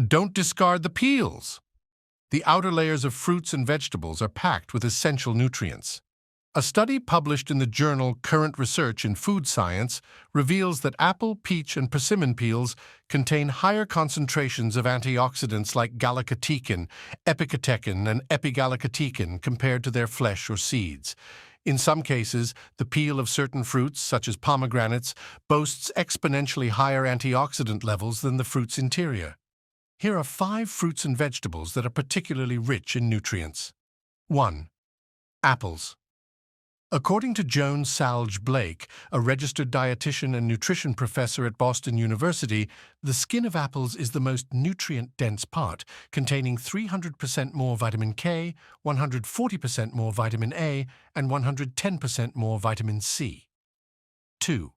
Don't discard the peels. The outer layers of fruits and vegetables are packed with essential nutrients. A study published in the journal Current Research in Food Science reveals that apple, peach, and persimmon peels contain higher concentrations of antioxidants like galactotecan, epicatechin, and epigalactotecan compared to their flesh or seeds. In some cases, the peel of certain fruits, such as pomegranates, boasts exponentially higher antioxidant levels than the fruit's interior. Here are 5 fruits and vegetables that are particularly rich in nutrients. 1. Apples. According to Joan Salge Blake, a registered dietitian and nutrition professor at Boston University, the skin of apples is the most nutrient-dense part, containing 300% more vitamin K, 140% more vitamin A, and 110% more vitamin C. 2.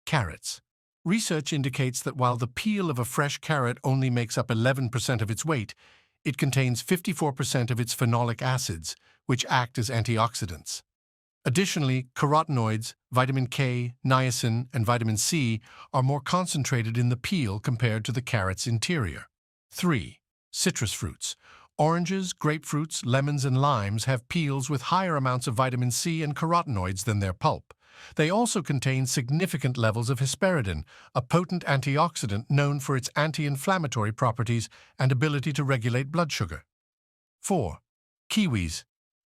Carrots. Research indicates that while the peel of a fresh carrot only makes up 11% of its weight, it contains 54% of its phenolic acids, which act as antioxidants. Additionally, carotenoids, vitamin K, niacin, and vitamin C are more concentrated in the peel compared to the carrot's interior. 3. Citrus fruits. Oranges, grapefruits, lemons, and limes have peels with higher amounts of vitamin C and carotenoids than their pulp. They also contain significant levels of hesperidin, a potent antioxidant known for its anti-inflammatory properties and ability to regulate blood sugar. 4. Kiwis.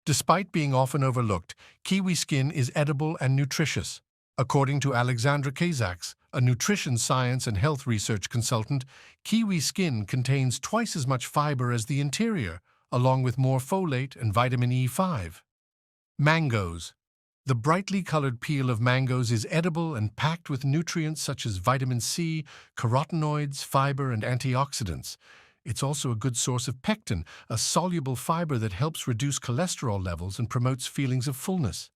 Despite being often overlooked, kiwi skin is edible and nutritious. According to Alexandra Kazaks, a nutrition science and health research consultant, kiwi skin contains twice as much fiber as the interior, along with more folate and vitamin E5. Mangoes. The brightly colored peel of mangoes is edible and packed with nutrients such as vitamin C, carotenoids, fiber, and antioxidants. It's also a good source of pectin, a soluble fiber that helps reduce cholesterol levels and promotes feelings of fullness.